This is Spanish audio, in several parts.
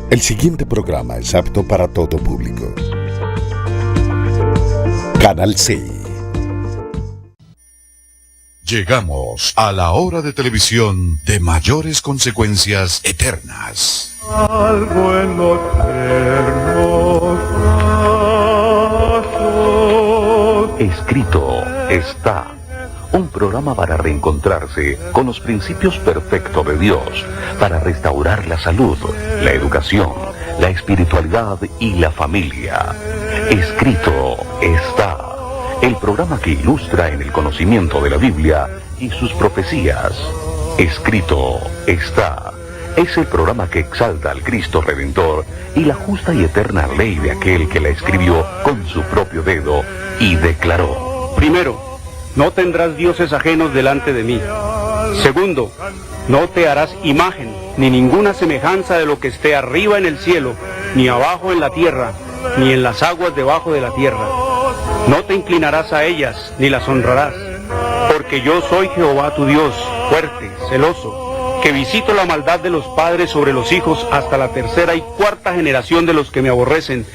El siguiente programa es apto para todo público. Canal C. Llegamos a la hora de televisión de mayores consecuencias eternas. Algo en los tiernos brazos. Escrito está. Un programa para reencontrarse con los principios perfectos de Dios, para restaurar la salud, la educación, la espiritualidad y la familia. Escrito está. El programa que ilustra en el conocimiento de la Biblia y sus profecías. Escrito está. Es el programa que exalta al Cristo Redentor y la justa y eterna ley de aquel que la escribió con su propio dedo y declaró. Primero, no tendrás dioses ajenos delante de mí. Segundo, no te harás imagen, ni ninguna semejanza de lo que esté arriba en el cielo, ni abajo en la tierra, ni en las aguas debajo de la tierra. No te inclinarás a ellas, ni las honrarás, porque yo soy Jehová tu Dios, fuerte, celoso, que visito la maldad de los padres sobre los hijos hasta la tercera y cuarta generación de los que me aborrecen,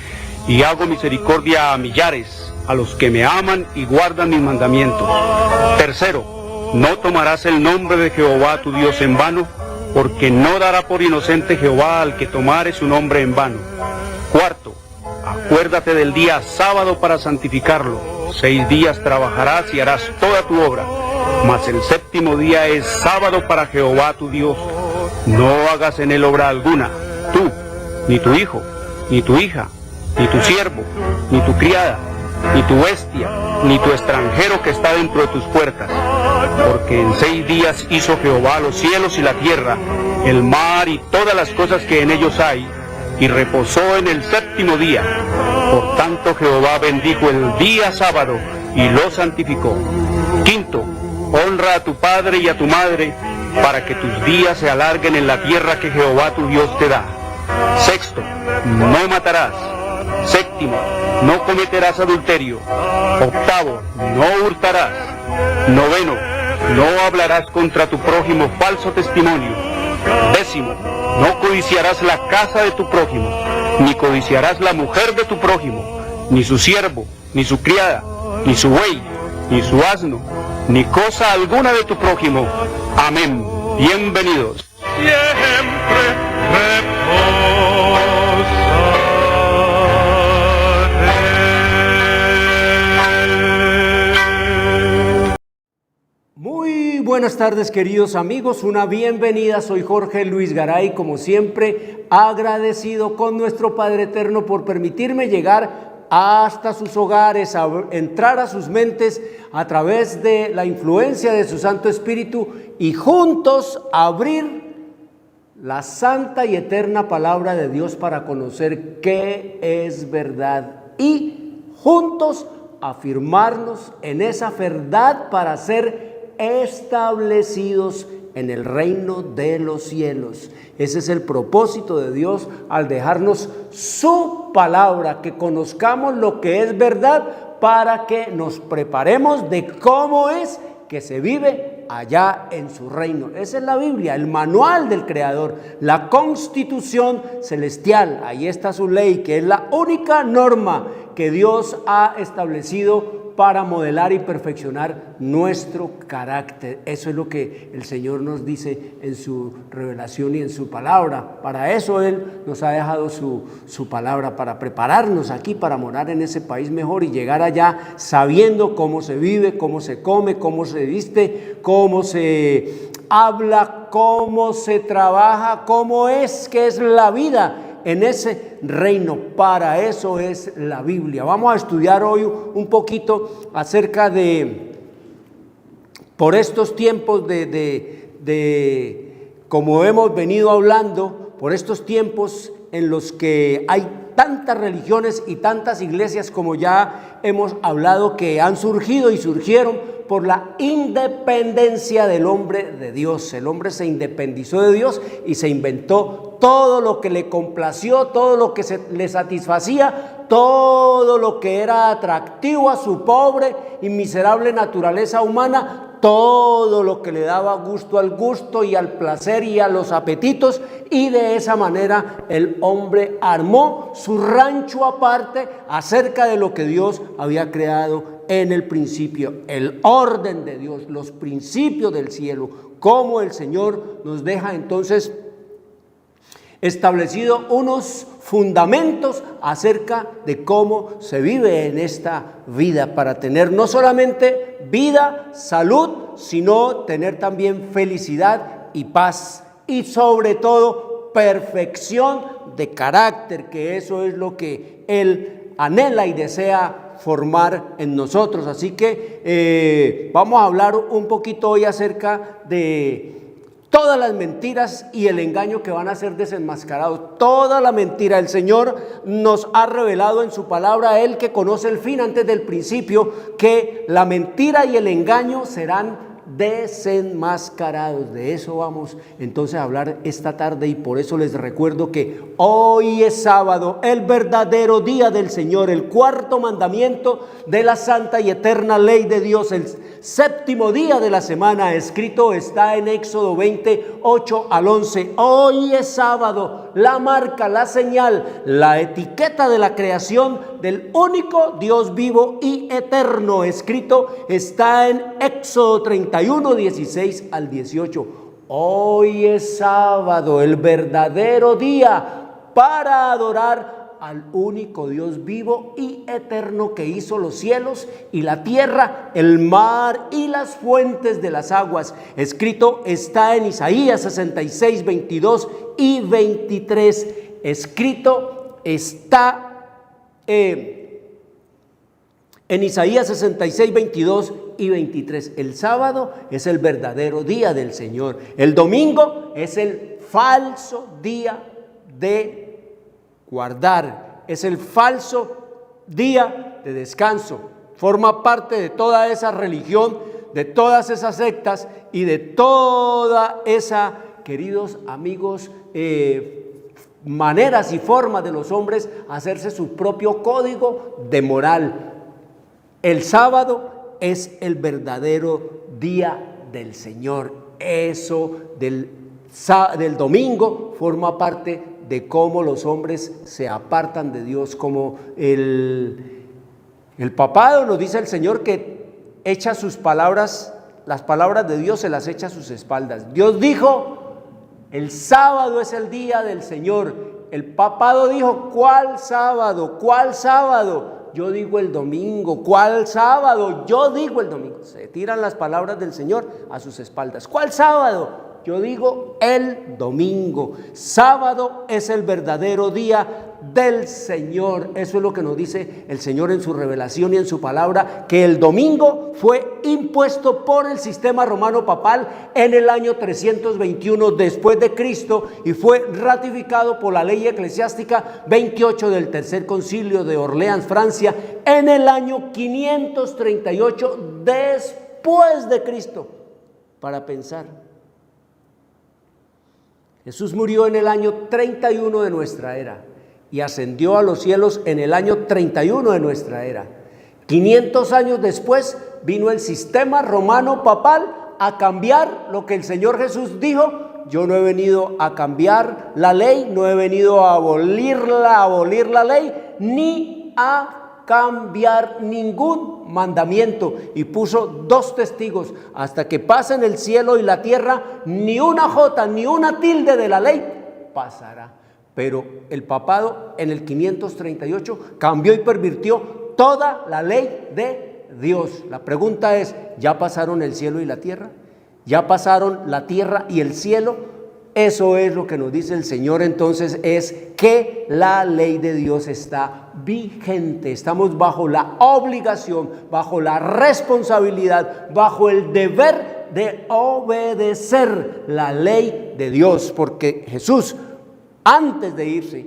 y hago misericordia a millares, a los que me aman y guardan mis mandamientos. Tercero, no tomarás el nombre de Jehová tu Dios en vano, porque no dará por inocente Jehová al que tomare su nombre en vano. Cuarto, acuérdate del día sábado para santificarlo. 6 días trabajarás y harás toda tu obra, mas el séptimo día es sábado para Jehová tu Dios. No hagas en él obra alguna, tú, ni tu hijo, ni tu hija, ni tu siervo, ni tu criada, ni tu bestia, ni tu extranjero que está dentro de tus puertas. Porque en 6 días hizo Jehová los cielos y la tierra, el mar y todas las cosas que en ellos hay, y reposó en el séptimo día. Por tanto Jehová bendijo el día sábado y lo santificó. Quinto, honra a tu padre y a tu madre, para que tus días se alarguen en la tierra que Jehová tu Dios te da. Sexto, no matarás. Séptimo, no cometerás adulterio. Octavo, no hurtarás. Noveno, no hablarás contra tu prójimo falso testimonio. Décimo, no codiciarás la casa de tu prójimo, ni codiciarás la mujer de tu prójimo, ni su siervo, ni su criada, ni su buey, ni su asno, ni cosa alguna de tu prójimo. Amén. Bienvenidos. Siempre reposaré. Muy buenas tardes, queridos amigos, una bienvenida. Soy Jorge Luis Garay, como siempre agradecido con nuestro Padre Eterno por permitirme llegar hasta sus hogares, a entrar a sus mentes a través de la influencia de su Santo Espíritu y juntos abrir la santa y eterna palabra de Dios para conocer qué es verdad y juntos afirmarnos en esa verdad para ser establecidos en el reino de los cielos. Ese es el propósito de Dios al dejarnos su palabra, que conozcamos lo que es verdad para que nos preparemos de cómo es que se vive allá en su reino. Esa es la Biblia, el manual del Creador, la constitución celestial. Ahí está su ley, que es la única norma que Dios ha establecido para modelar y perfeccionar nuestro carácter. Eso es lo que el Señor nos dice en su revelación y en su palabra. Para eso Él nos ha dejado su palabra, para prepararnos aquí, para morar en ese país mejor y llegar allá sabiendo cómo se vive, cómo se come, cómo se viste, cómo se habla, cómo se trabaja, cómo es que es la vida en ese reino. Para eso es la Biblia. Vamos a estudiar hoy un poquito acerca de, por estos tiempos de como hemos venido hablando, por estos tiempos en los que hay tantas religiones y tantas iglesias, como ya hemos hablado, que han surgido y surgieron por la independencia del hombre de Dios. El hombre se independizó de Dios y se inventó todo lo que le complació, todo lo que le satisfacía, todo lo que era atractivo a su pobre y miserable naturaleza humana. todo lo que le daba gusto al gusto y al placer y a los apetitos, y de esa manera el hombre armó su rancho aparte acerca de lo que Dios había creado en el principio, el orden de Dios, los principios del cielo, como el Señor nos deja entonces establecido unos fundamentos acerca de cómo se vive en esta vida para tener no solamente vida, salud, sino tener también felicidad y paz y sobre todo perfección de carácter, que eso es lo que Él anhela y desea formar en nosotros. Así que vamos a hablar un poquito hoy acerca de todas las mentiras y el engaño que van a ser desenmascarados. Toda la mentira. El Señor nos ha revelado en su palabra, Él que conoce el fin antes del principio, que la mentira y el engaño serán desenmascarados. De eso vamos entonces a hablar esta tarde, y por eso les recuerdo que hoy es sábado, el verdadero día del Señor, el cuarto mandamiento de la santa y eterna ley de Dios, el séptimo día de la semana. Escrito está en Éxodo 20, 8 al 11. Hoy es sábado, la marca, la señal, la etiqueta de la creación del único Dios vivo y eterno. Escrito está en Éxodo 31, 16 al 18. Hoy es sábado, el verdadero día para adorar al único Dios vivo y eterno, que hizo los cielos y la tierra, el mar y las fuentes de las aguas. Escrito está en Isaías 66, 22 y 23. Escrito está en Isaías 66, 22 y 23. El sábado es el verdadero día del Señor. El domingo es el falso día de guardar, es el falso día de descanso. Forma parte de toda esa religión, de todas esas sectas y de toda esa, queridos amigos, maneras y formas de los hombres hacerse su propio código de moral. El sábado es el verdadero día del Señor. Eso del domingo forma parte de cómo los hombres se apartan de Dios, como el papado, nos dice el Señor, que echa sus palabras, las palabras de Dios se las echa a sus espaldas. Dios dijo, el sábado es el día del Señor. El papado dijo, ¿cuál sábado? ¿Cuál sábado? Yo digo el domingo. ¿Cuál sábado? Yo digo el domingo. Se tiran las palabras del Señor a sus espaldas. ¿Cuál sábado? Yo digo el domingo. Sábado es el verdadero día del Señor. Eso es lo que nos dice el Señor en su revelación y en su palabra, que el domingo fue impuesto por el sistema romano papal en el año 321 después de Cristo, y fue ratificado por la ley eclesiástica 28 del tercer concilio de Orleans, Francia, en el año 538 después de Cristo. Para pensar, Jesús murió en el año 31 de nuestra era y ascendió a los cielos en el año 31 de nuestra era. 500 años después vino el sistema romano papal a cambiar lo que el Señor Jesús dijo: yo no he venido a cambiar la ley, no he venido a abolir la ley, ni a cambiar ningún mandamiento. Y puso 2 testigos: hasta que pasen el cielo y la tierra, ni una jota ni una tilde de la ley pasará. Pero el papado en el 538 cambió y pervirtió toda la ley de Dios. La pregunta es: ¿ya pasaron el cielo y la tierra? ¿Ya pasaron la tierra y el cielo? Eso es lo que nos dice el Señor. Entonces es que la ley de Dios está vigente. Estamos bajo la obligación, bajo la responsabilidad, bajo el deber de obedecer la ley de Dios, porque Jesús, antes de irse,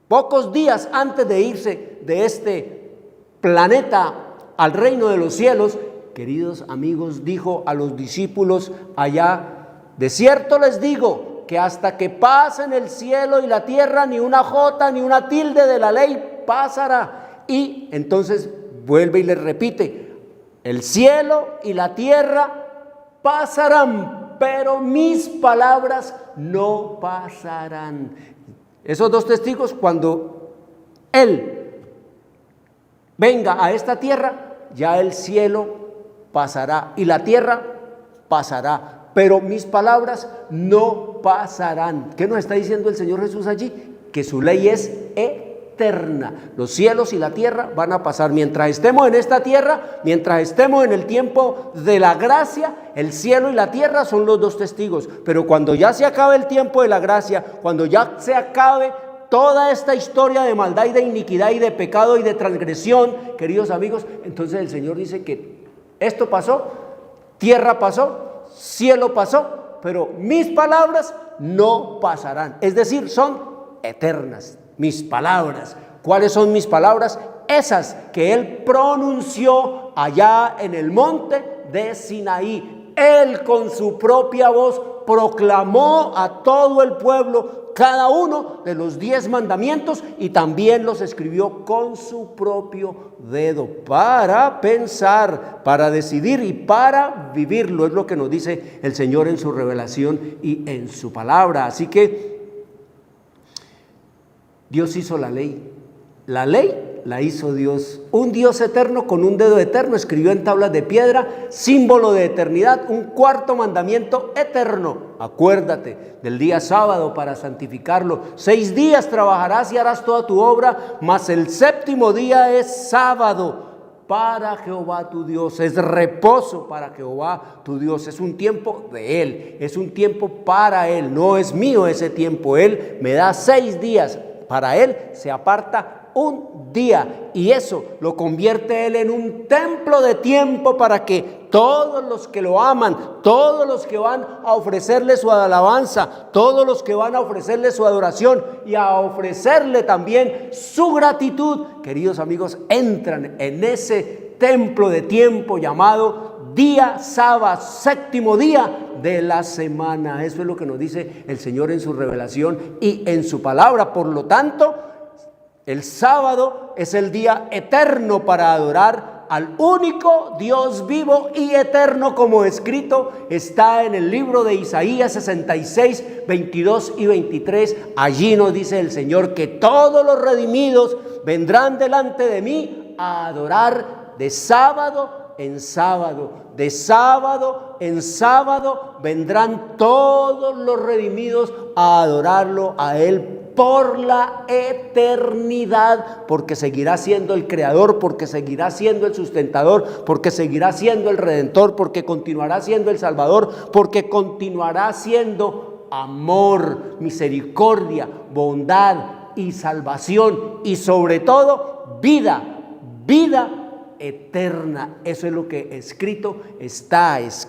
pocos días antes de irse de este planeta al reino de los cielos, queridos amigos, dijo a los discípulos allá: de cierto les digo que hasta que pasen el cielo y la tierra, ni una jota ni una tilde de la ley pasará. Y entonces vuelve y les repite: el cielo y la tierra pasarán, pero mis palabras no pasarán. Esos dos testigos, cuando Él venga a esta tierra, ya el cielo pasará y la tierra pasará, pero mis palabras no pasarán. ¿Qué nos está diciendo el Señor Jesús allí? Que su ley es eterna. Los cielos y la tierra van a pasar. Mientras estemos en esta tierra, mientras estemos en el tiempo de la gracia, el cielo y la tierra son los dos testigos. Pero cuando ya se acabe el tiempo de la gracia, cuando ya se acabe toda esta historia de maldad y de iniquidad y de pecado y de transgresión, queridos amigos, entonces el Señor dice que esto pasó, tierra pasó, cielo pasó, pero mis palabras no pasarán. Es decir, son eternas. Mis palabras. ¿Cuáles son mis palabras? Esas que Él pronunció allá en el monte de Sinaí. Él con su propia voz proclamó a todo el pueblo cada uno de los 10 mandamientos y también los escribió con su propio dedo para pensar, para decidir y para vivirlo. Es lo que nos dice el Señor en su revelación y en su palabra. Así que Dios hizo la ley la hizo Dios, un Dios eterno con un dedo eterno, escribió en tablas de piedra, símbolo de eternidad, un cuarto mandamiento eterno. Acuérdate del día sábado para santificarlo. 6 días trabajarás y harás toda tu obra, mas el séptimo día es sábado para Jehová tu Dios, es reposo para Jehová tu Dios, es un tiempo de Él, es un tiempo para Él, no es mío ese tiempo. Él me da 6 días, para Él se aparta un día y eso lo convierte Él en un templo de tiempo para que todos los que lo aman, todos los que van a ofrecerle su alabanza, todos los que van a ofrecerle su adoración y a ofrecerle también su gratitud, queridos amigos, entran en ese templo de tiempo llamado día sábado, séptimo día de la semana. Eso es lo que nos dice el Señor en su revelación y en su palabra. Por lo tanto, el sábado es el día eterno para adorar al único Dios vivo y eterno, como escrito está en el libro de Isaías 66, 22 y 23. Allí nos dice el Señor que todos los redimidos vendrán delante de mí a adorar de sábado en sábado, de sábado en sábado vendrán todos los redimidos a adorarlo a Él por la eternidad, porque seguirá siendo el creador, porque seguirá siendo el sustentador, porque seguirá siendo el redentor, porque continuará siendo el salvador, porque continuará siendo amor, misericordia, bondad y salvación y sobre todo vida eterna. Eso es lo que escrito está, es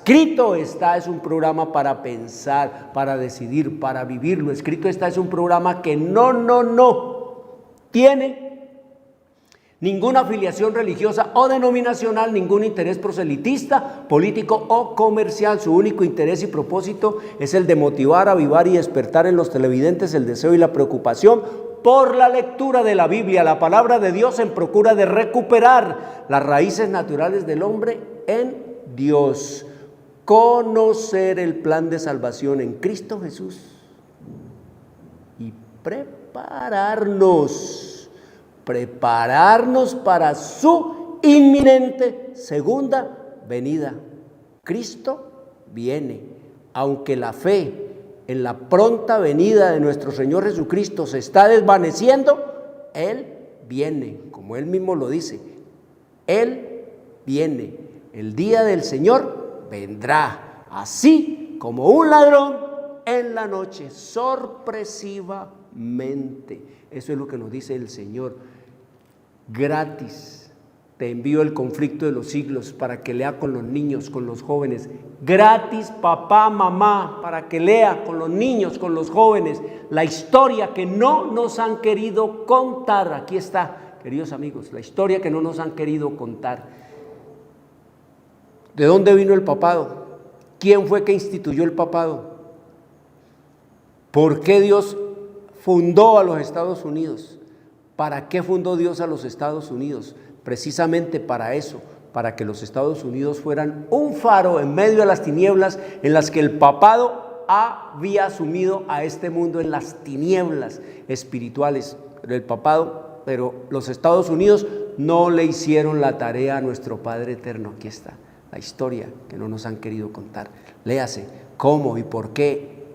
un programa para pensar, para decidir, para vivirlo. Escrito está es un programa que no tiene ninguna afiliación religiosa o denominacional, ningún interés proselitista, político o comercial. Su único interés y propósito es el de motivar, avivar y despertar en los televidentes el deseo y la preocupación por la lectura de la Biblia, la palabra de Dios, en procura de recuperar las raíces naturales del hombre en Dios, conocer el plan de salvación en Cristo Jesús y prepararnos para su inminente segunda venida. Cristo viene, aunque la fe en la pronta venida de nuestro Señor Jesucristo se está desvaneciendo, Él viene, como Él mismo lo dice, Él viene, el día del Señor vendrá, así como un ladrón en la noche, sorpresivamente. Eso es lo que nos dice el Señor, gratis. Te envío el conflicto de los siglos para que lea con los niños, con los jóvenes. Gratis, papá, mamá, para que lea con los niños, con los jóvenes, la historia que no nos han querido contar. Aquí está, queridos amigos, la historia que no nos han querido contar. ¿De dónde vino el papado? ¿Quién fue que instituyó el papado? ¿Por qué Dios fundó a los Estados Unidos? ¿Para qué fundó Dios a los Estados Unidos? Precisamente para eso, para que los Estados Unidos fueran un faro en medio de las tinieblas en las que el papado había sumido a este mundo en las tinieblas espirituales. Pero los Estados Unidos no le hicieron la tarea a nuestro Padre Eterno. Aquí está la historia que no nos han querido contar. Léase cómo y por qué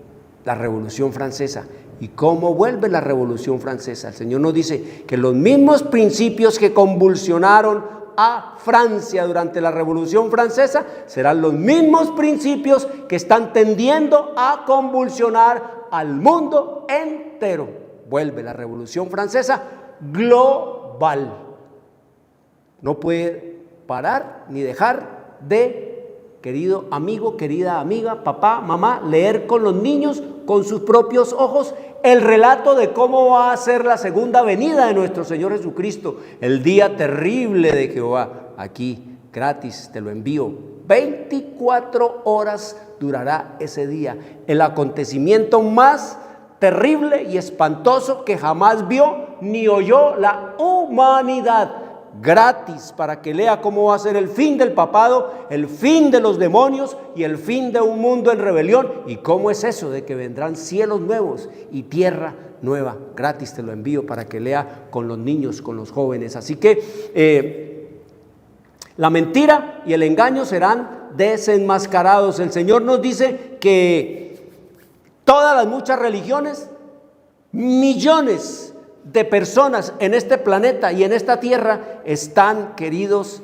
la Revolución Francesa y cómo vuelve la Revolución Francesa. El Señor nos dice que los mismos principios que convulsionaron a Francia durante la Revolución Francesa serán los mismos principios que están tendiendo a convulsionar al mundo entero. Vuelve la Revolución Francesa global. No puede parar ni dejar de, querido amigo, querida amiga, papá, mamá, leer con los niños, con sus propios ojos, el relato de cómo va a ser la segunda venida de nuestro Señor Jesucristo, el día terrible de Jehová. Aquí, gratis, te lo envío. 24 horas durará ese día, el acontecimiento más terrible y espantoso que jamás vio ni oyó la humanidad. Gratis, para que lea cómo va a ser el fin del papado, el fin de los demonios y el fin de un mundo en rebelión, y cómo es eso de que vendrán cielos nuevos y tierra nueva. Gratis te lo envío para que lea con los niños, con los jóvenes. Así que la mentira y el engaño serán desenmascarados. El Señor nos dice que todas las muchas religiones, millones de personas en este planeta y en esta tierra están, queridos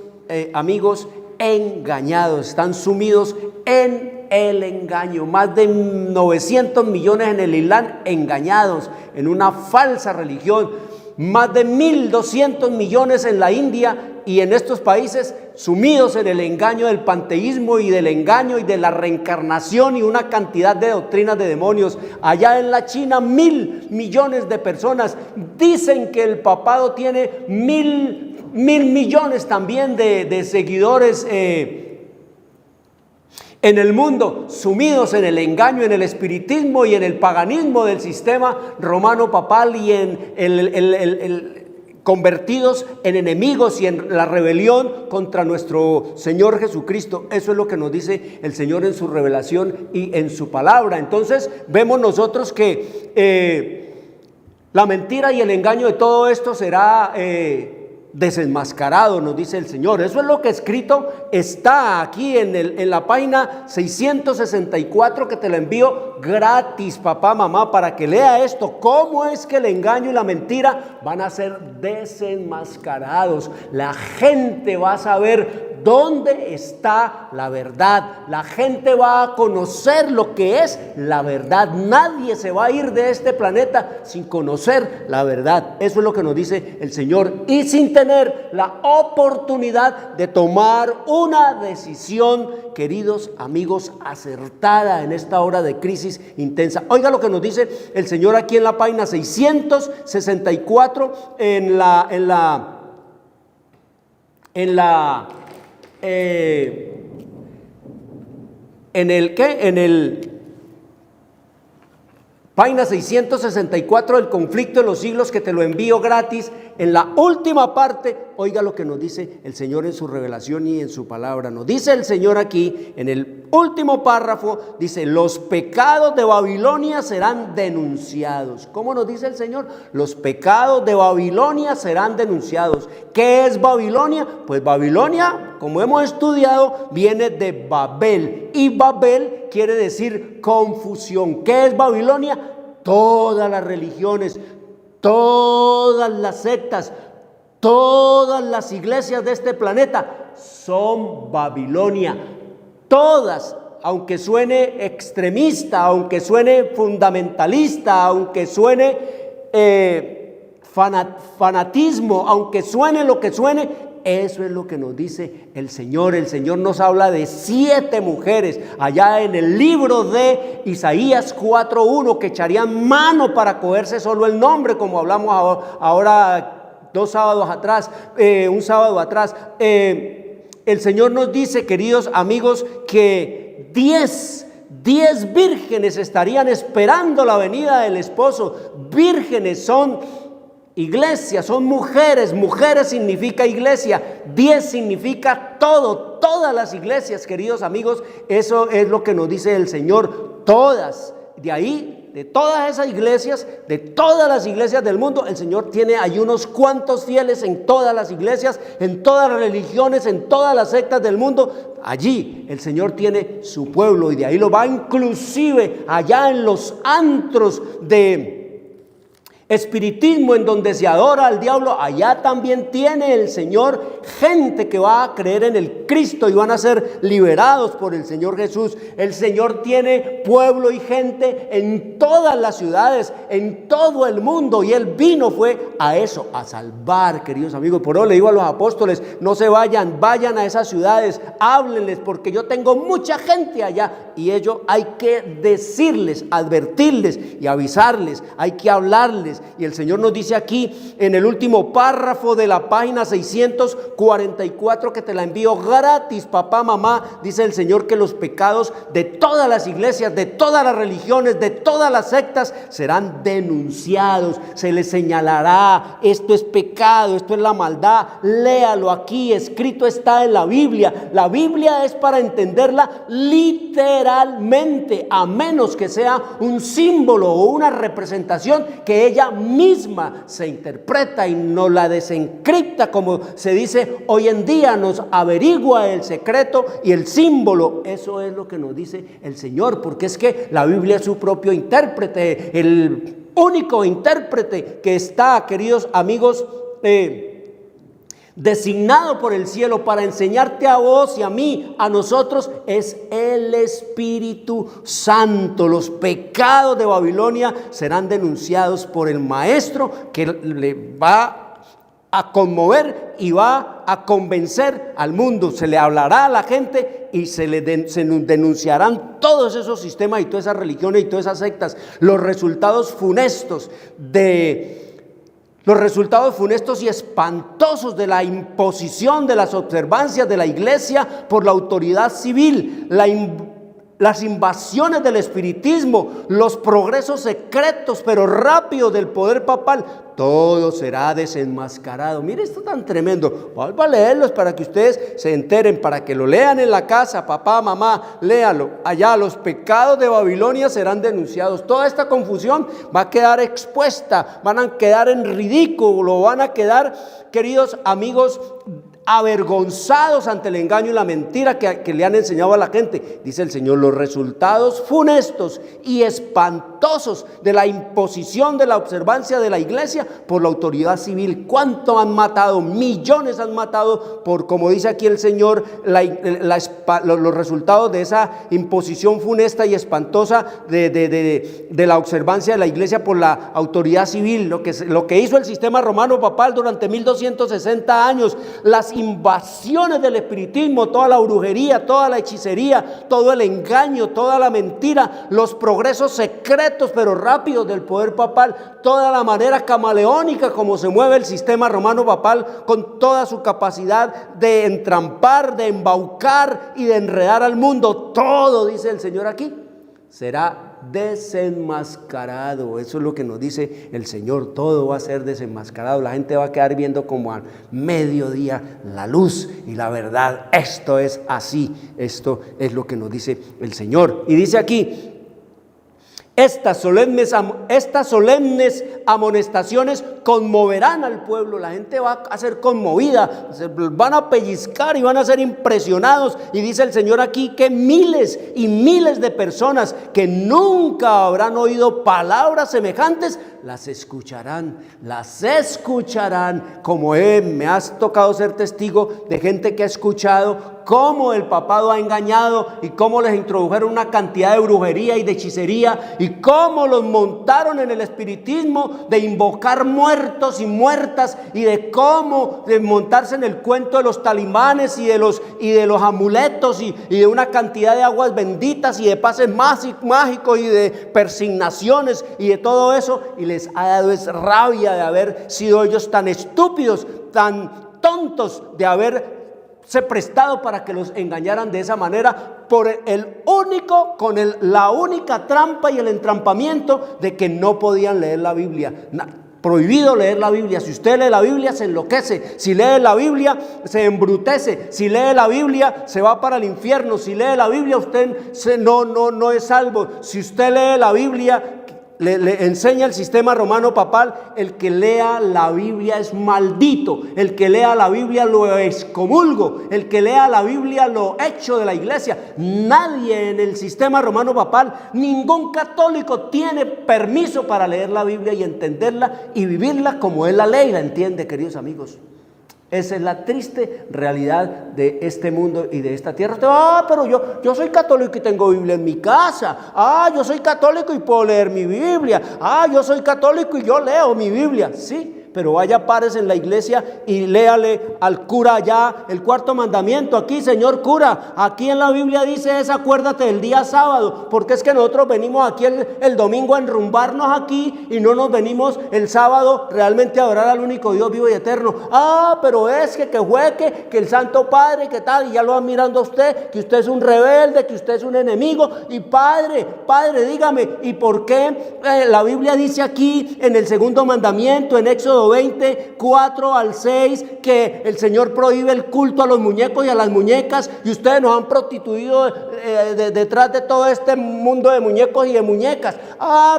amigos, engañados, están sumidos en el engaño. Más de 900 millones en el Islam engañados en una falsa religión, más de 1.200 millones en la India y en estos países sumidos en el engaño del panteísmo y del engaño y de la reencarnación y una cantidad de doctrinas de demonios. Allá en la China 1.000 millones de personas. Dicen que el papado tiene 1.000 millones también de seguidores en el mundo, sumidos en el engaño, en el espiritismo y en el paganismo del sistema romano papal y en convertidos en enemigos y en la rebelión contra nuestro Señor Jesucristo. Eso es lo que nos dice el Señor en su revelación y en su palabra. Entonces vemos nosotros que la mentira y el engaño de todo esto será desenmascarado, nos dice el Señor. Eso es lo que escrito está aquí en la página 664, que te la envío gratis, papá, mamá, para que lea esto. Cómo es que el engaño y la mentira van a ser desenmascarados. La gente va a saber dónde está la verdad. La gente va a conocer lo que es la verdad. Nadie se va a ir de este planeta sin conocer la verdad. Eso es lo que nos dice el Señor, y sin tener la oportunidad de tomar una decisión, queridos amigos, acertada en esta hora de crisis intensa. Oiga lo que nos dice el Señor aquí en la página 664 en página 664 del conflicto de los siglos, que te lo envío gratis. En la última parte, oiga lo que nos dice el Señor en su revelación y en su palabra. Nos dice el Señor aquí, en el último párrafo, dice: los pecados de Babilonia serán denunciados. ¿Cómo nos dice el Señor? Los pecados de Babilonia serán denunciados. ¿Qué es Babilonia? Pues Babilonia, como hemos estudiado, viene de Babel, y Babel quiere decir confusión. ¿Qué es Babilonia? Todas las religiones, todas las sectas, todas las iglesias de este planeta son Babilonia. Todas, aunque suene extremista, aunque suene fundamentalista, aunque suene fanatismo, aunque suene lo que suene, eso es lo que nos dice el Señor. El Señor nos habla de 7 mujeres allá en el libro de Isaías 4:1, que echarían mano para cogerse solo el nombre, como hablamos ahora un sábado atrás. El Señor nos dice, queridos amigos, que 10 vírgenes estarían esperando la venida del esposo. Vírgenes son Iglesia son mujeres, mujeres significa iglesia, 10 significa todo, todas las iglesias, queridos amigos, eso es lo que nos dice el Señor, todas, de ahí, de todas esas iglesias, de todas las iglesias del mundo, el Señor tiene ahí unos cuantos fieles en todas las iglesias, en todas las religiones, en todas las sectas del mundo. Allí el Señor tiene su pueblo y de ahí lo va inclusive allá en los antros de espiritismo en donde se adora al diablo, allá también tiene el Señor gente que va a creer en el Cristo y van a ser liberados por el Señor Jesús. El Señor tiene pueblo y gente en todas las ciudades, en todo el mundo, y Él vino fue a eso, a salvar, queridos amigos. Por eso le digo a los apóstoles, no se vayan, vayan a esas ciudades, háblenles, porque yo tengo mucha gente allá y ellos hay que decirles, advertirles y avisarles, hay que hablarles. Y el Señor nos dice aquí en el último párrafo de la página 644, que te la envío gratis, papá, mamá, dice el Señor que los pecados de todas las iglesias, de todas las religiones, de todas las sectas serán denunciados, se les señalará, esto es pecado, esto es la maldad, léalo aquí, escrito está en la Biblia es para entenderla literalmente, a menos que sea un símbolo o una representación que ella misma se interpreta y nos la desencripta, como se dice hoy en día, nos averigua el secreto y el símbolo. Eso es lo que nos dice el Señor, porque es que la Biblia es su propio intérprete, el único intérprete que está, queridos amigos, designado por el cielo para enseñarte a vos y a mí, a nosotros, es el Espíritu Santo. Los pecados de Babilonia serán denunciados por el Maestro, que le va a conmover y va a convencer al mundo. Se le hablará a la gente y se denunciarán todos esos sistemas y todas esas religiones y todas esas sectas. Los resultados funestos y espantosos de la imposición de las observancias de la iglesia por la autoridad civil, las invasiones del espiritismo, los progresos secretos pero rápidos del poder papal, todo será desenmascarado. Mire esto tan tremendo. Vuelvo a leerlos para que ustedes se enteren, para que lo lean en la casa, papá, mamá, léalo. Allá los pecados de Babilonia serán denunciados. Toda esta confusión va a quedar expuesta, van a quedar en ridículo, van a quedar, queridos amigos, avergonzados ante el engaño y la mentira que le han enseñado a la gente. Dice el Señor, los resultados funestos y espantosos de la imposición de la observancia de la iglesia por la autoridad civil. ¿Cuánto han matado? Millones han matado por, como dice aquí el Señor, los resultados de esa imposición funesta y espantosa de la observancia de la iglesia por la autoridad civil. Lo que hizo el sistema romano papal durante 1260 años, las invasiones del espiritismo, toda la brujería, toda la hechicería, todo el engaño, toda la mentira, los progresos secretos pero rápidos del poder papal, toda la manera camaleónica como se mueve el sistema romano papal con toda su capacidad de entrampar, de embaucar y de enredar al mundo, todo, dice el Señor aquí, será desenmascarado. Eso es lo que nos dice el Señor, todo va a ser desenmascarado, la gente va a quedar viendo como al mediodía la luz y la verdad. Esto es así, esto es lo que nos dice el Señor. Y dice aquí, estas solemnes amonestaciones conmoverán al pueblo. La gente va a ser conmovida, van a pellizcar y van a ser impresionados. Y dice el Señor aquí que miles y miles de personas que nunca habrán oído palabras semejantes, las escucharán, como me has tocado ser testigo de gente que ha escuchado cómo el papado ha engañado y cómo les introdujeron una cantidad de brujería y de hechicería y cómo los montaron en el espiritismo de invocar muertos y muertas y de cómo de montarse en el cuento de los talimanes y de los amuletos y de una cantidad de aguas benditas y de pases mágicos y de persignaciones y de todo eso, y les ha dado esa rabia de haber sido ellos tan estúpidos, tan tontos, de haberse prestado para que los engañaran de esa manera por la única trampa y el entrampamiento de que no podían leer la Biblia. prohibido leer la Biblia. Si usted lee la Biblia se enloquece, si lee la Biblia se embrutece, si lee la Biblia se va para el infierno, si lee la Biblia usted no es salvo. Si usted lee la Biblia, le enseña el sistema romano papal, el que lea la Biblia es maldito, el que lea la Biblia lo excomulgo, el que lea la Biblia lo echo de la iglesia. Nadie en el sistema romano papal, ningún católico tiene permiso para leer la Biblia y entenderla y vivirla como él la lee y la entiende, queridos amigos. Esa es la triste realidad de este mundo y de esta tierra. Pero yo soy católico y tengo Biblia en mi casa. Yo soy católico y puedo leer mi Biblia. Yo soy católico y yo leo mi Biblia. Sí, pero vaya, párese en la iglesia y léale al cura allá el cuarto mandamiento. Aquí, señor cura, aquí en la Biblia dice es acuérdate del día sábado, porque es que nosotros venimos aquí el domingo a enrumbarnos aquí y no nos venimos el sábado realmente a adorar al único Dios vivo y eterno. Pero es que juegue, que el Santo Padre, que tal, y ya lo van mirando a usted, que usted es un rebelde, que usted es un enemigo. Y padre, dígame, ¿y por qué la Biblia dice aquí en el segundo mandamiento, en Éxodo 20, 4 al 6, que el Señor prohíbe el culto a los muñecos y a las muñecas, y ustedes nos han prostituido detrás de todo este mundo de muñecos y de muñecas?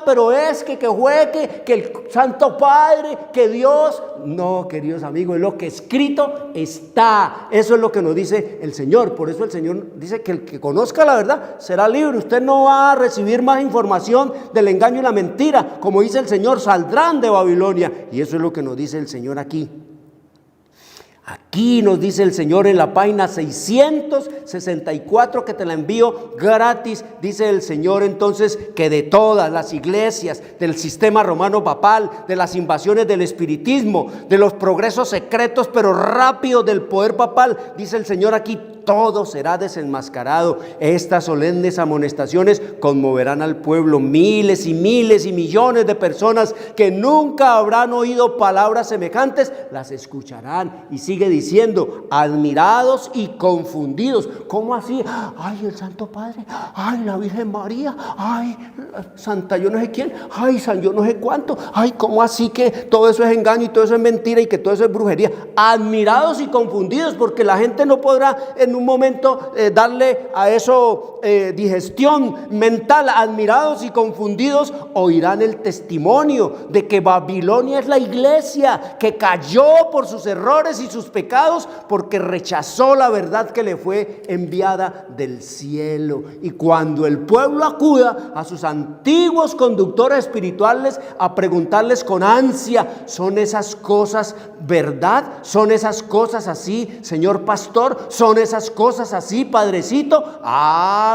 Pero es que juegue, que el Santo Padre, que Dios. No, queridos amigos, es lo que escrito está. Eso es lo que nos dice el Señor. Por eso el Señor dice que el que conozca la verdad será libre. Usted no va a recibir más información del engaño y la mentira. Como dice el Señor, saldrán de Babilonia. Y eso es lo que nos dice el Señor aquí. Aquí nos dice el Señor en la página 664, que te la envío gratis. Dice el Señor entonces que de todas las iglesias, del sistema romano papal, de las invasiones del espiritismo, de los progresos secretos pero rápidos del poder papal, dice el Señor aquí, todo será desenmascarado. Estas solemnes amonestaciones conmoverán al pueblo. Miles y miles y millones de personas que nunca habrán oído palabras semejantes, las escucharán. Y sigue diciendo, admirados y confundidos. ¿Cómo así? El Santo Padre, la Virgen María, Santa yo no sé quién, San yo no sé cuánto. ¿Cómo así que todo eso es engaño y todo eso es mentira y que todo eso es brujería? Admirados y confundidos, porque la gente no podrá en un momento darle a eso digestión mental. Admirados y confundidos oirán el testimonio de que Babilonia es la iglesia que cayó por sus errores y sus pecados, porque rechazó la verdad que le fue enviada del cielo. Y cuando el pueblo acuda a sus antiguos conductores espirituales a preguntarles con ansia, ¿son esas cosas verdad? ¿Son esas cosas así, señor pastor? ¿Son esas cosas así, padrecito?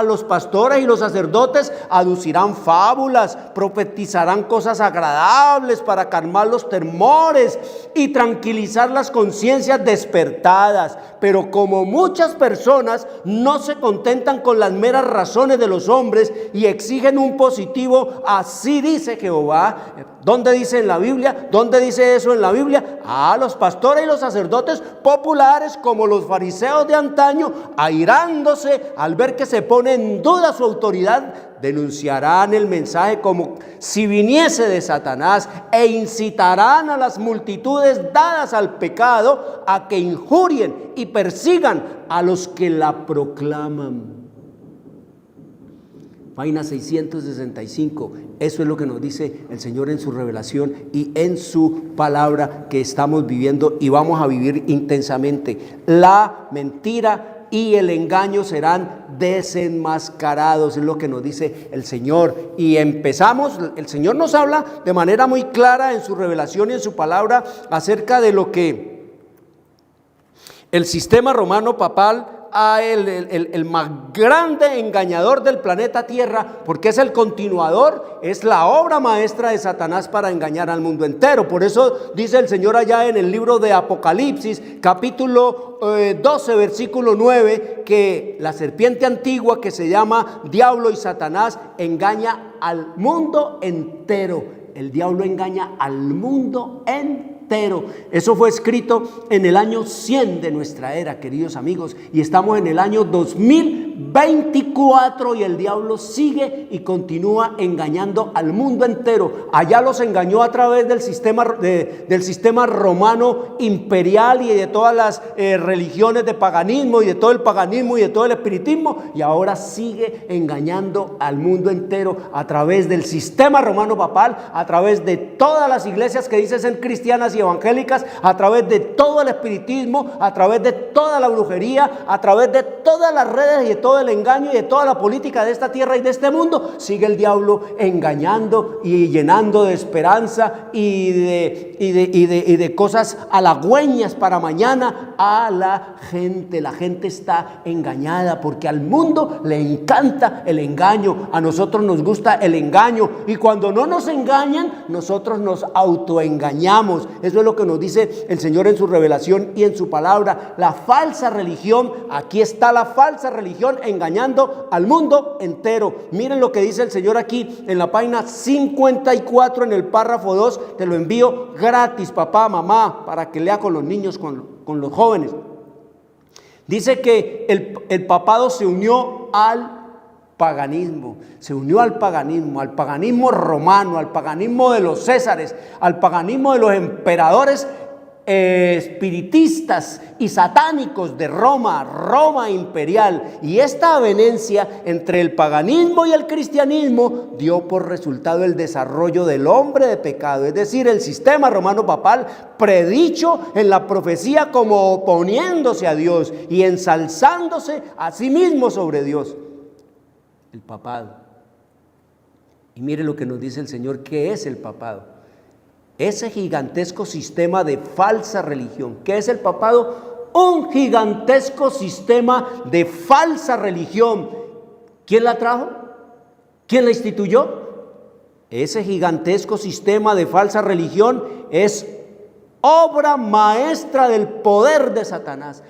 Los pastores y los sacerdotes aducirán fábulas, profetizarán cosas agradables para calmar los temores y tranquilizar las conciencias despertadas. Pero como muchas personas no se contentan con las meras razones de los hombres y exigen un positivo, así dice Jehová. ¿Dónde dice en la Biblia? ¿Dónde dice eso en la Biblia? Los pastores y los sacerdotes populares, como los fariseos de antaño, airándose al ver que se pone en duda su autoridad, denunciarán el mensaje como si viniese de Satanás e incitarán a las multitudes dadas al pecado a que injurien y persigan a los que la proclaman. Página 665, eso es lo que nos dice el Señor en su revelación y en su palabra que estamos viviendo y vamos a vivir intensamente. La mentira y el engaño serán desenmascarados, es lo que nos dice el Señor. Y empezamos, el Señor nos habla de manera muy clara en su revelación y en su palabra acerca de lo que el sistema romano papal, el más grande engañador del planeta Tierra, porque es el continuador, es la obra maestra de Satanás para engañar al mundo entero. Por eso dice el Señor allá en el libro de Apocalipsis, capítulo 12, versículo 9, que la serpiente antigua, que se llama Diablo y Satanás, engaña al mundo entero. El diablo engaña al mundo entero. Eso fue escrito en el año 100 de nuestra era, queridos amigos, y estamos en el año 2000 2024 y el diablo sigue y continúa engañando al mundo entero. Allá los engañó a través del sistema romano imperial y de todas las religiones de paganismo y de todo el paganismo y de todo el espiritismo, y ahora sigue engañando al mundo entero a través del sistema romano papal, a través de todas las iglesias que dicen ser cristianas y evangélicas, a través de todo el espiritismo, a través de toda la brujería, a través de todas las redes y de todo el engaño y de toda la política de esta tierra y de este mundo. Sigue el diablo engañando y llenando de esperanza y de cosas halagüeñas para mañana a la gente. La gente está engañada porque al mundo le encanta el engaño. A nosotros nos gusta el engaño, y cuando no nos engañan, nosotros nos autoengañamos. Eso es lo que nos dice el Señor en su revelación y en su palabra. La falsa religión, aquí está la falsa religión engañando al mundo entero. Miren lo que dice el Señor aquí en la página 54, en el párrafo 2. Te lo envío gratis, papá, mamá, para que lea con los niños, con los jóvenes. Dice que el papado se unió al paganismo, al paganismo romano, al paganismo de los césares, al paganismo de los emperadores espiritistas y satánicos de Roma imperial. Y esta avenencia entre el paganismo y el cristianismo dio por resultado el desarrollo del hombre de pecado, es decir, el sistema romano papal predicho en la profecía como oponiéndose a Dios y ensalzándose a sí mismo sobre Dios. El papado. Y mire lo que nos dice el Señor, ¿qué es el papado? Ese gigantesco sistema de falsa religión. ¿Qué es el papado? Un gigantesco sistema de falsa religión. ¿Quién la trajo? ¿Quién la instituyó? Ese gigantesco sistema de falsa religión es obra maestra del poder de Satanás.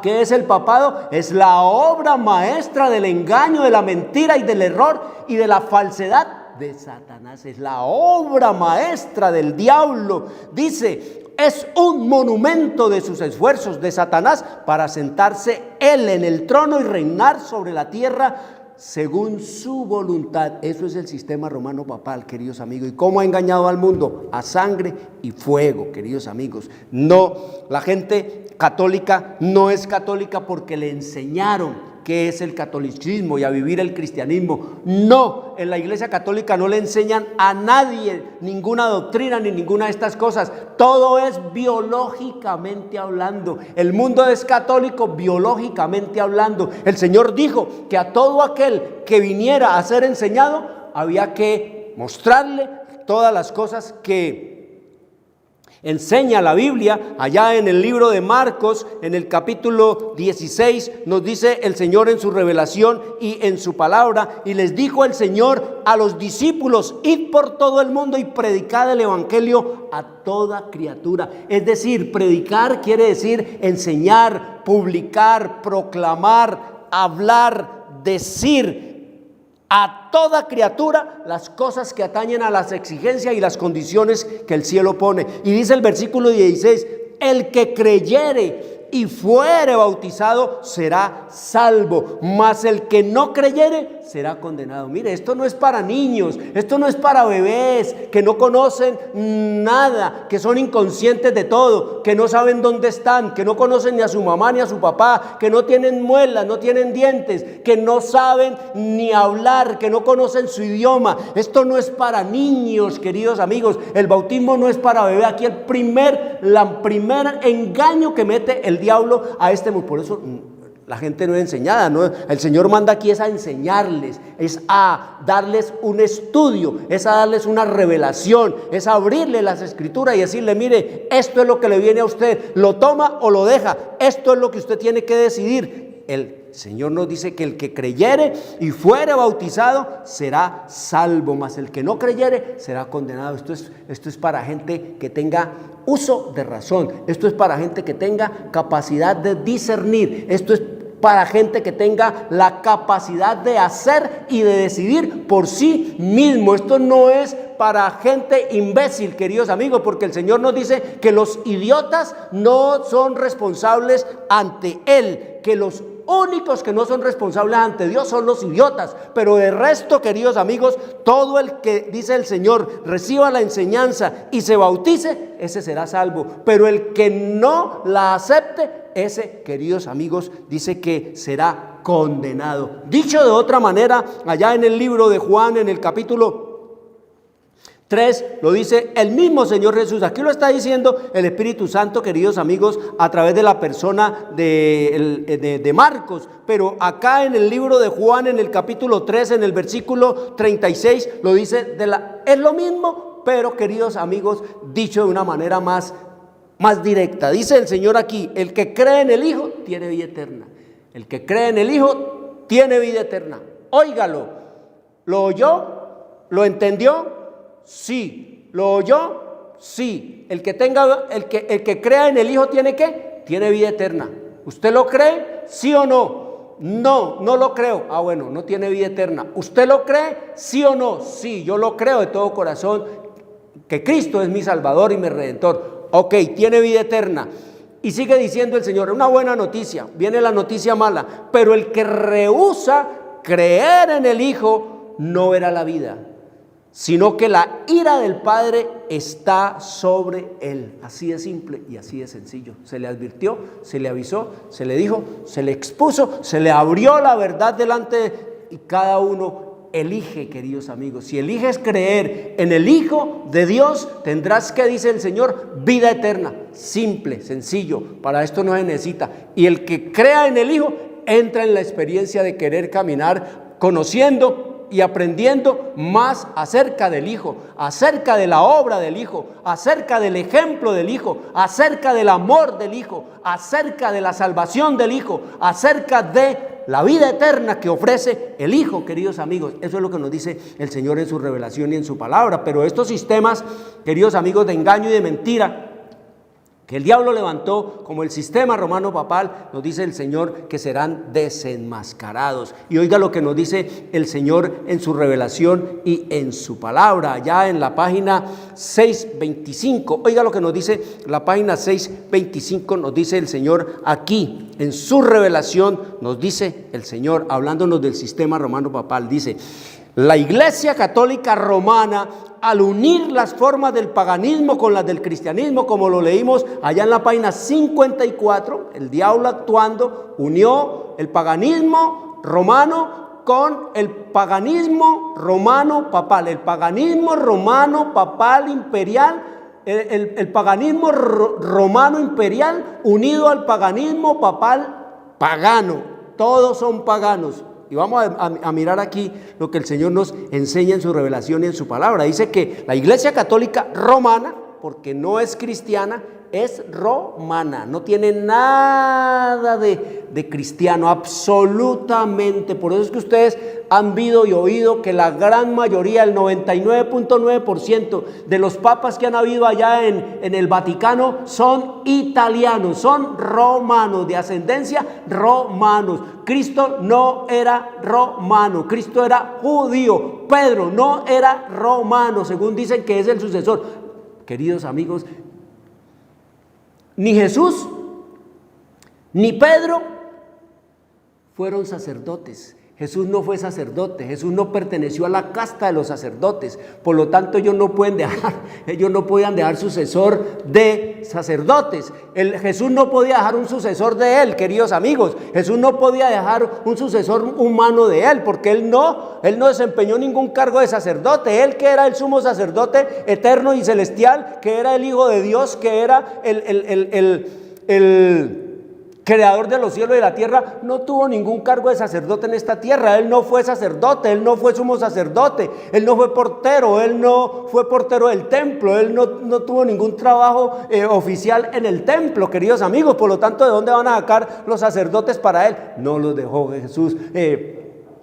¿Qué es el papado? Es la obra maestra del engaño, de la mentira y del error y de la falsedad de Satanás. Es la obra maestra del diablo. Dice, es un monumento de sus esfuerzos de Satanás para sentarse él en el trono y reinar sobre la tierra según su voluntad. Eso es el sistema romano papal, queridos amigos. ¿Y cómo ha engañado al mundo? A sangre y fuego, queridos amigos. No, la gente católica no es católica porque le enseñaron qué es el catolicismo y a vivir el cristianismo. No, en la Iglesia Católica no le enseñan a nadie ninguna doctrina ni ninguna de estas cosas. Todo es biológicamente hablando. El mundo es católico biológicamente hablando. El Señor dijo que a todo aquel que viniera a ser enseñado había que mostrarle todas las cosas que enseña la Biblia. Allá en el libro de Marcos, en el capítulo 16, nos dice el Señor en su revelación y en su palabra, y les dijo el Señor a los discípulos: id por todo el mundo y predicad el evangelio a toda criatura. Es decir, predicar quiere decir enseñar, publicar, proclamar, hablar, decir a toda criatura las cosas que atañen a las exigencias y las condiciones que el cielo pone. Y dice el versículo 16: el que creyere y fuere bautizado será salvo, mas el que no creyere será condenado. Mire, esto no es para niños, esto no es para bebés que no conocen nada, que son inconscientes de todo, que no saben dónde están, que no conocen ni a su mamá ni a su papá, que no tienen muelas, no tienen dientes, que no saben ni hablar, que no conocen su idioma. Esto no es para niños, queridos amigos. El bautismo no es para bebés. Aquí el primer engaño que mete el diablo a este mundo. Por eso la gente no es enseñada, ¿no? El Señor manda aquí es a enseñarles, es a darles un estudio, es a darles una revelación, es a abrirle las escrituras y decirle: mire, esto es lo que le viene a usted, lo toma o lo deja, esto es lo que usted tiene que decidir. El Señor nos dice que el que creyere y fuere bautizado será salvo, mas el que no creyere será condenado. Esto es para gente que tenga uso de razón, esto es para gente que tenga capacidad de discernir, esto es para gente que tenga la capacidad de hacer y de decidir por sí mismo. Esto no es para gente imbécil, queridos amigos, porque el Señor nos dice que los idiotas no son responsables ante Él, que los únicos que no son responsables ante Dios son los idiotas, pero de resto, queridos amigos, todo el que, dice el Señor, reciba la enseñanza y se bautice, ese será salvo, pero el que no la acepte, ese, queridos amigos, dice que será condenado. Dicho de otra manera, allá en el libro de Juan, en el capítulo 3, lo dice el mismo Señor Jesús. Aquí lo está diciendo el Espíritu Santo, queridos amigos, a través de la persona de Marcos. Pero acá en el libro de Juan, en el capítulo 3, en el versículo 36, lo dice es lo mismo, pero queridos amigos, dicho de una manera más directa. Dice el Señor aquí: el que cree en el Hijo tiene vida eterna. El que cree en el Hijo tiene vida eterna. Óigalo. ¿Lo oyó? ¿Lo entendió? Sí. ¿Lo oyó? Sí. El que crea en el Hijo tiene ¿qué? Tiene vida eterna. ¿Usted lo cree? ¿Sí o no? No, no lo creo. Ah, bueno, no tiene vida eterna. ¿Usted lo cree? ¿Sí o no? Sí, yo lo creo de todo corazón, que Cristo es mi Salvador y mi Redentor. Ok, tiene vida eterna. Y sigue diciendo el Señor, una buena noticia, viene la noticia mala, pero el que rehúsa creer en el Hijo no verá la vida, sino que la ira del Padre está sobre él. Así de simple y así de sencillo. Se le advirtió, se le avisó, se le dijo, se le expuso, se le abrió la verdad delante y cada uno elige, queridos amigos. Si eliges creer en el Hijo de Dios, tendrás, que dice el Señor, vida eterna. Simple, sencillo, para esto no se necesita. Y el que crea en el Hijo entra en la experiencia de querer caminar conociendo y aprendiendo más acerca del Hijo, acerca de la obra del Hijo, acerca del ejemplo del Hijo, acerca del amor del Hijo, acerca de la salvación del Hijo, acerca de la vida eterna que ofrece el Hijo, queridos amigos. Eso es lo que nos dice el Señor en su revelación y en su palabra. Pero estos sistemas, queridos amigos, de engaño y de mentira que el diablo levantó como el sistema romano papal, nos dice el Señor que serán desenmascarados. Y oiga lo que nos dice el Señor en su revelación y en su palabra, allá en la página 625. Oiga lo que nos dice la página 625, nos dice el Señor aquí, en su revelación, nos dice el Señor, hablándonos del sistema romano papal, dice: la Iglesia Católica Romana, al unir las formas del paganismo con las del cristianismo, como lo leímos allá en la página 54, el diablo actuando, unió el paganismo romano con el paganismo romano papal, el paganismo romano papal imperial, el paganismo romano imperial unido al paganismo papal pagano. Todos son paganos. Y vamos a mirar aquí lo que el Señor nos enseña en su revelación y en su palabra. Dice que la Iglesia Católica Romana, porque no es cristiana, es romana, no tiene nada de cristiano, absolutamente. Por eso es que ustedes han visto y oído que la gran mayoría, el 99.9% de los papas que han habido allá en el Vaticano son italianos, son romanos, de ascendencia romanos. Cristo no era romano, Cristo era judío. Pedro no era romano, según dicen que es el sucesor. Queridos amigos, ni Jesús ni Pedro fueron sacerdotes. Jesús no fue sacerdote, Jesús no perteneció a la casta de los sacerdotes, por lo tanto ellos no podían dejar sucesor de sacerdotes. Jesús no podía dejar un sucesor de él, queridos amigos. Jesús no podía dejar un sucesor humano de él, porque él no desempeñó ningún cargo de sacerdote. Él, que era el sumo sacerdote eterno y celestial, que era el Hijo de Dios, que era el creador de los cielos y de la tierra, no tuvo ningún cargo de sacerdote en esta tierra. Él no fue sacerdote, él no fue sumo sacerdote, él no fue portero, él no fue portero del templo, él no tuvo ningún trabajo oficial en el templo, queridos amigos. Por lo tanto, ¿de dónde van a sacar los sacerdotes para él? No los dejó Jesús.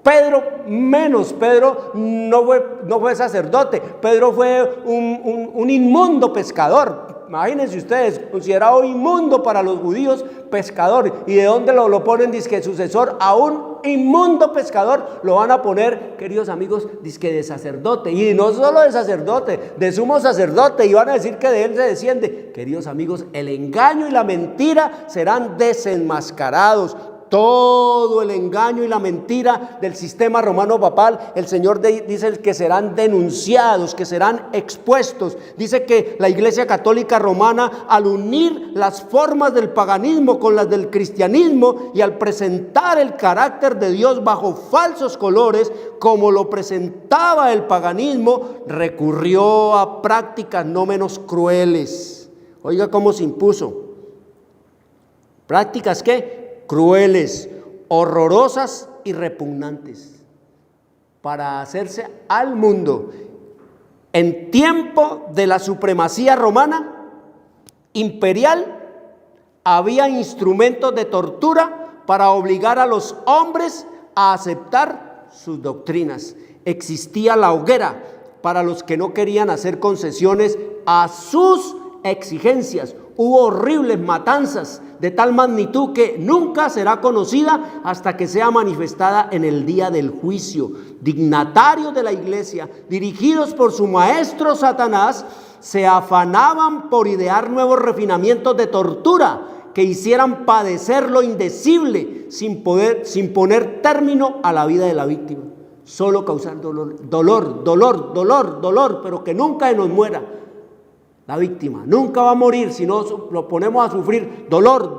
Pedro menos, Pedro no fue sacerdote, Pedro fue un inmundo pescador. Imagínense ustedes, considerado inmundo para los judíos, pescador. ¿Y de dónde lo ponen? Dizque sucesor a un inmundo pescador. Lo van a poner, queridos amigos, dizque de sacerdote. Y no solo de sacerdote, de sumo sacerdote. Y van a decir que de él se desciende. Queridos amigos, el engaño y la mentira serán desenmascarados. todo el engaño y la mentira del sistema romano papal, el Señor dice que serán denunciados, que serán expuestos. Dice que la Iglesia Católica Romana, al unir las formas del paganismo con las del cristianismo y al presentar el carácter de Dios bajo falsos colores, como lo presentaba el paganismo, recurrió a prácticas no menos crueles. Oiga cómo se impuso. ¿Prácticas qué? Crueles, horrorosas y repugnantes, para hacerse al mundo. En tiempo de la supremacía romana imperial, había instrumentos de tortura para obligar a los hombres a aceptar sus doctrinas. Existía la hoguera para los que no querían hacer concesiones a sus exigencias. Hubo horribles matanzas de tal magnitud que nunca será conocida hasta que sea manifestada en el día del juicio. Dignatarios de la iglesia, dirigidos por su maestro Satanás, se afanaban por idear nuevos refinamientos de tortura que hicieran padecer lo indecible sin poner término a la vida de la víctima. Solo causar dolor, pero que nunca se nos muera. La víctima nunca va a morir si no lo ponemos a sufrir dolor,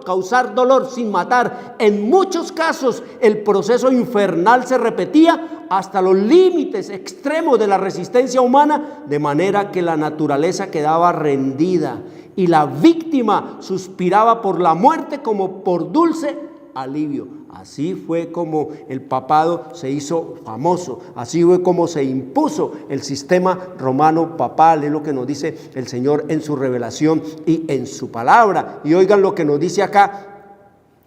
causar dolor sin matar. En muchos casos el proceso infernal se repetía hasta los límites extremos de la resistencia humana, de manera que la naturaleza quedaba rendida y la víctima suspiraba por la muerte como por dulce alivio. Así fue como el papado se hizo famoso, así fue como se impuso el sistema romano papal. Es lo que nos dice el Señor en su revelación y en su palabra. Y oigan lo que nos dice acá,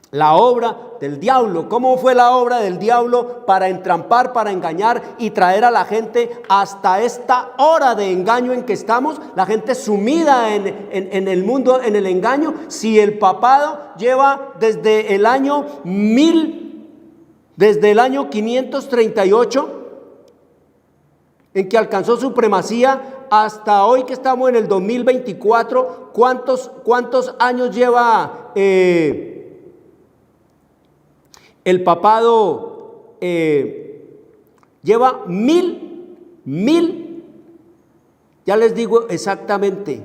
la obra del diablo. ¿Cómo fue la obra del diablo para entrampar, para engañar y traer a la gente hasta esta hora de engaño en que estamos? La gente sumida en el mundo, en el engaño. Si el papado lleva desde el año 538, en que alcanzó supremacía, hasta hoy que estamos en el 2024, ¿cuántos años lleva el papado? Lleva mil, ya les digo exactamente,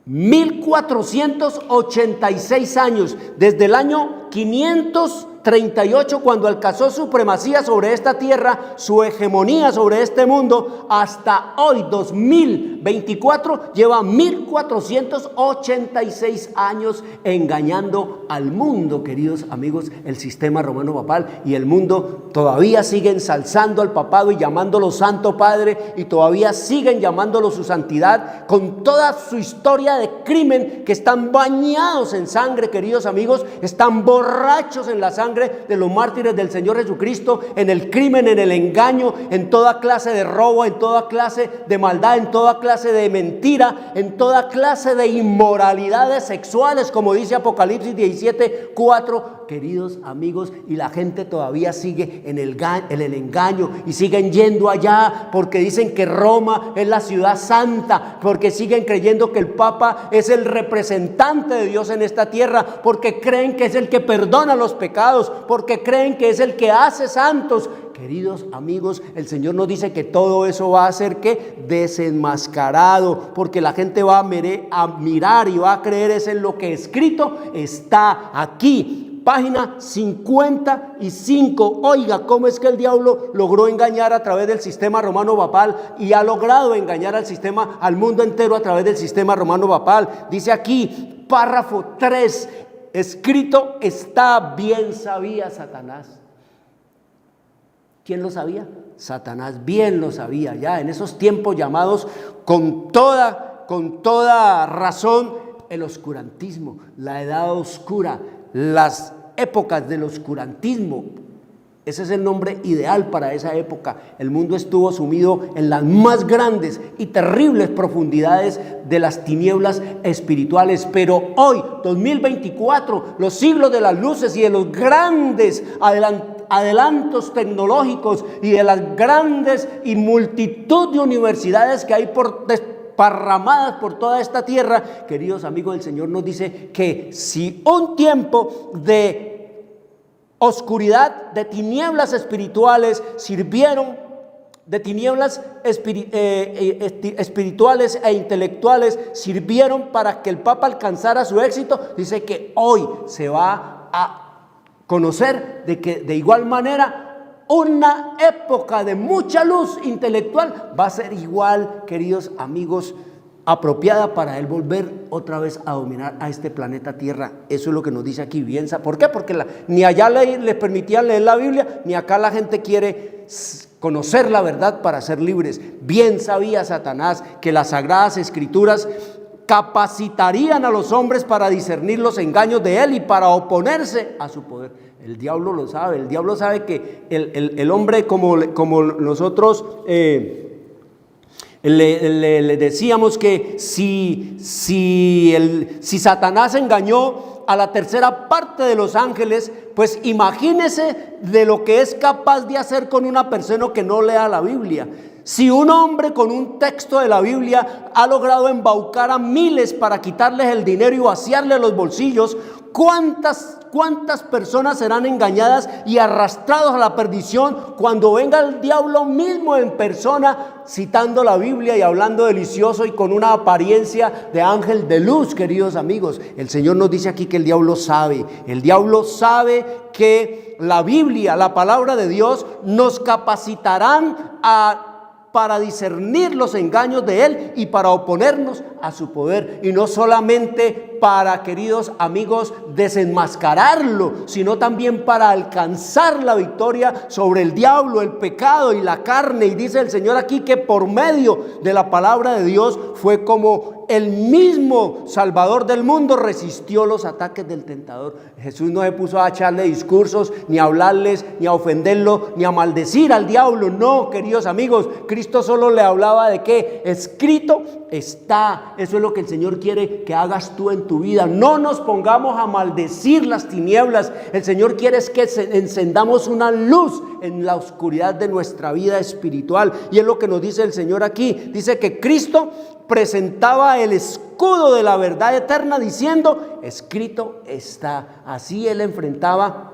1486 años, desde el año 538, cuando alcanzó supremacía sobre esta tierra, su hegemonía sobre este mundo, hasta hoy 2024, lleva 1486 años engañando al mundo, queridos amigos, el sistema romano papal. Y el mundo todavía sigue ensalzando al papado y llamándolo Santo Padre, y todavía siguen llamándolo su santidad, con toda su historia de crimen, que están bañados en sangre, queridos amigos, están borrachos en la sangre de los mártires del Señor Jesucristo, en el crimen, en el engaño, en toda clase de robo, en toda clase de maldad, en toda clase de mentira, en toda clase de inmoralidades sexuales, como dice Apocalipsis 17:4, queridos amigos. Y la gente todavía sigue en el engaño y siguen yendo allá porque dicen que Roma es la ciudad santa, porque siguen creyendo que el Papa es el representante de Dios en esta tierra, porque creen que es el que perdona los pecados, porque creen que es el que hace santos. Queridos amigos, el Señor nos dice que todo eso va a ser ¿qué? Desenmascarado, porque la gente va a mirar y va a creer es en lo que escrito está aquí. Página 55. Oiga, cómo es que el diablo logró engañar a través del sistema romano papal, y ha logrado engañar al mundo entero a través del sistema romano papal. Dice aquí, párrafo 3, escrito está, bien sabía Satanás. ¿Quién lo sabía? Satanás bien lo sabía, ya en esos tiempos llamados con toda razón el oscurantismo, la edad oscura, las épocas del oscurantismo. Ese es el nombre ideal para esa época. El mundo estuvo sumido en las más grandes y terribles profundidades de las tinieblas espirituales. Pero hoy, 2024, los siglos de las luces y de los grandes adelantos tecnológicos y de las grandes y multitud de universidades que hay por desparramadas por toda esta tierra. Queridos amigos, el Señor nos dice que si un tiempo de oscuridad, de tinieblas espirituales sirvieron, de tinieblas espirituales e intelectuales sirvieron para que el Papa alcanzara su éxito, dice que hoy se va a conocer de que de igual manera una época de mucha luz intelectual va a ser igual, queridos amigos, apropiada para él volver otra vez a dominar a este planeta Tierra. Eso es lo que nos dice aquí. Bien, ¿por qué? Porque ni allá les permitían leer la Biblia, ni acá la gente quiere conocer la verdad para ser libres. Bien sabía Satanás que las Sagradas Escrituras capacitarían a los hombres para discernir los engaños de él y para oponerse a su poder. El diablo lo sabe. El diablo sabe que el hombre, como nosotros le decíamos, que si Satanás engañó a la tercera parte de los ángeles, pues imagínese de lo que es capaz de hacer con una persona que no lea la Biblia. Si un hombre con un texto de la Biblia ha logrado embaucar a miles para quitarles el dinero y vaciarles los bolsillos, ¿cuántas personas serán engañadas y arrastrados a la perdición cuando venga el diablo mismo en persona citando la Biblia y hablando delicioso y con una apariencia de ángel de luz? Queridos amigos, el Señor nos dice aquí que el diablo sabe que la Biblia, la palabra de Dios, nos capacitarán para discernir los engaños de él y para oponernos a su poder, y no solamente para, queridos amigos, desenmascararlo, sino también para alcanzar la victoria sobre el diablo, el pecado y la carne. Y dice el Señor aquí que por medio de la palabra de Dios fue como el mismo Salvador del mundo resistió los ataques del tentador. Jesús no se puso a echarle discursos, ni a hablarles, ni a ofenderlo, ni a maldecir al diablo. No, queridos amigos, Cristo solo le hablaba de que escrito está. Eso es lo que el Señor quiere que hagas tú en tu vida. No nos pongamos a maldecir las tinieblas. El Señor quiere es que encendamos una luz en la oscuridad de nuestra vida espiritual. Y es lo que nos dice el Señor aquí. Dice que Cristo presentaba el escudo de la verdad eterna diciendo, escrito está. Así él enfrentaba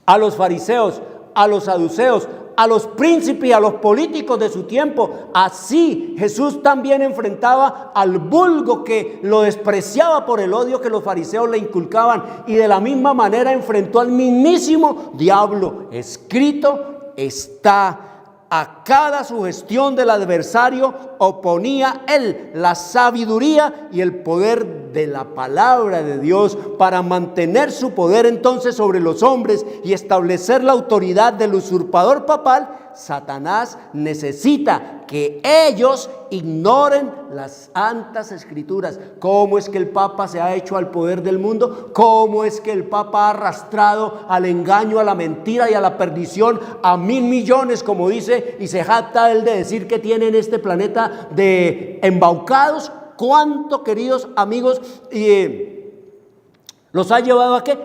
a los fariseos, a los saduceos, a los príncipes y a los políticos de su tiempo. Así Jesús también enfrentaba al vulgo que lo despreciaba por el odio que los fariseos le inculcaban, y de la misma manera enfrentó al mismísimo diablo. Escrito está. A cada sugestión del adversario oponía él la sabiduría y el poder de la palabra de Dios para mantener su poder entonces sobre los hombres y establecer la autoridad del usurpador papal. Satanás necesita que ellos ignoren las santas escrituras. ¿Cómo es que el Papa se ha hecho al poder del mundo? ¿Cómo es que el Papa ha arrastrado al engaño, a la mentira y a la perdición a 1.000 millones, como dice, y se jacta él de decir que tiene en este planeta de embaucados? ¿Cuánto, queridos amigos, los ha llevado a qué?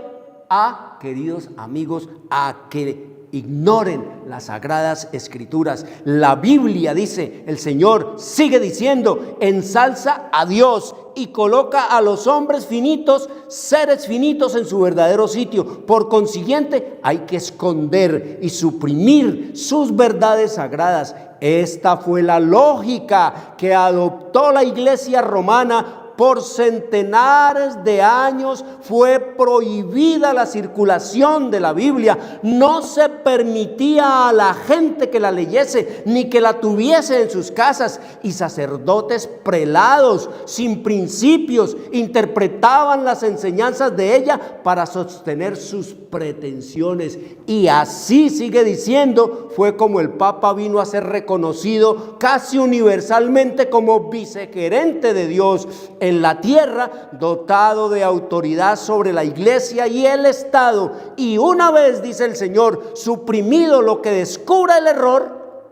A, queridos amigos, a que ignoren las sagradas escrituras. La Biblia, dice el Señor, sigue diciendo, ensalza a Dios y coloca a los hombres finitos, seres finitos, en su verdadero sitio. Por consiguiente, hay que esconder y suprimir sus verdades sagradas. Esta fue la lógica que adoptó la Iglesia romana. Por centenares de años fue prohibida la circulación de la Biblia. No se permitía a la gente que la leyese ni que la tuviese en sus casas. Y sacerdotes prelados, sin principios, interpretaban las enseñanzas de ella para sostener sus pretensiones. Y así, sigue diciendo, fue como el Papa vino a ser reconocido casi universalmente como vicegerente de Dios en la tierra, dotado de autoridad sobre la Iglesia y el Estado. Y una vez, dice el Señor, suprimido lo que descubra el error,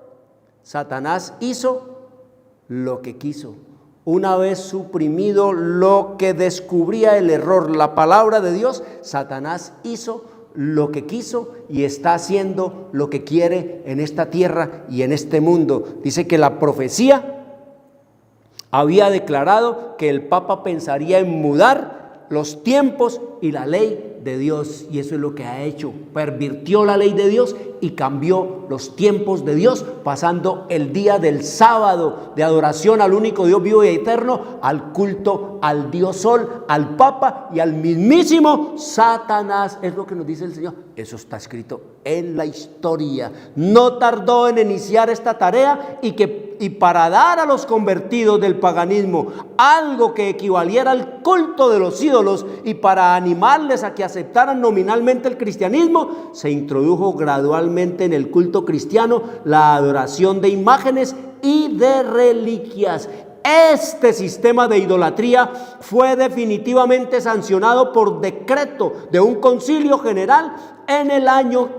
Satanás hizo lo que quiso. Una vez suprimido lo que descubría el error, la palabra de Dios, Satanás hizo lo que quiso y está haciendo lo que quiere en esta tierra y en este mundo. Dice que la profecía Había declarado que el Papa pensaría en mudar los tiempos y la ley de Dios, y eso es lo que ha hecho. Pervirtió la ley de Dios y cambió los tiempos de Dios, pasando el día del sábado de adoración al único Dios vivo y eterno, al culto al Dios Sol, al Papa y al mismísimo Satanás. Es lo que nos dice el Señor. Eso está escrito en la historia. No tardó en iniciar esta tarea y para dar a los convertidos del paganismo algo que equivaliera al culto de los ídolos, y para animarles a que aceptaran nominalmente el cristianismo, se introdujo gradualmente en el culto cristiano la adoración de imágenes y de reliquias. Este sistema de idolatría fue definitivamente sancionado por decreto de un concilio general en el año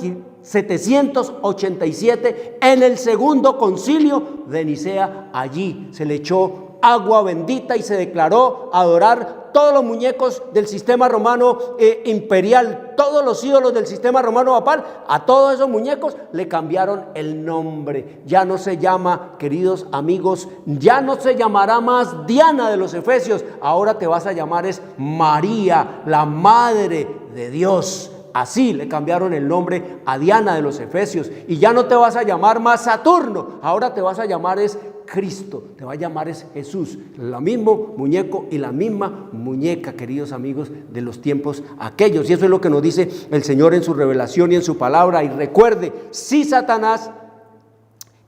787, en el segundo concilio de Nicea. Allí se le echó agua bendita y se declaró adorar todos los muñecos del sistema romano imperial, todos los ídolos del sistema romano papal. A todos esos muñecos le cambiaron el nombre. Ya no se llama, queridos amigos, ya no se llamará más Diana de los Efesios. Ahora te vas a llamar es María, la Madre de Dios. Así le cambiaron el nombre a Diana de los Efesios. Y ya no te vas a llamar más Saturno, ahora te vas a llamar es Cristo, te va a llamar es Jesús. El mismo muñeco y la misma muñeca, queridos amigos, de los tiempos aquellos. Y eso es lo que nos dice el Señor en su revelación y en su palabra. Y recuerde, si Satanás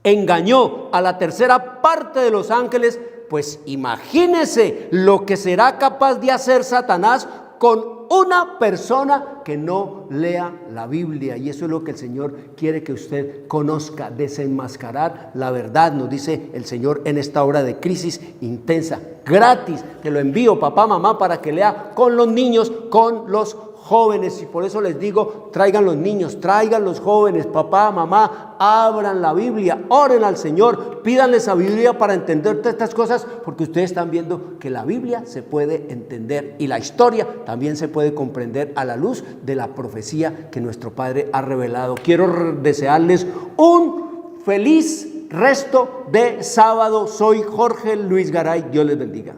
engañó a la tercera parte de los ángeles, pues imagínese lo que será capaz de hacer Satanás con una persona que no lea la Biblia. Y eso es lo que el Señor quiere que usted conozca, desenmascarar la verdad. Nos dice el Señor en esta hora de crisis intensa, gratis, te lo envío, papá, mamá, para que lea con los niños, con los jóvenes. Y por eso les digo, traigan los niños, traigan los jóvenes, papá, mamá, abran la Biblia, oren al Señor, pídanle sabiduría para entender todas estas cosas, porque ustedes están viendo que la Biblia se puede entender y la historia también se puede comprender a la luz de la profecía que nuestro Padre ha revelado. Quiero desearles un feliz resto de sábado. Soy Jorge Luis Garay, Dios les bendiga.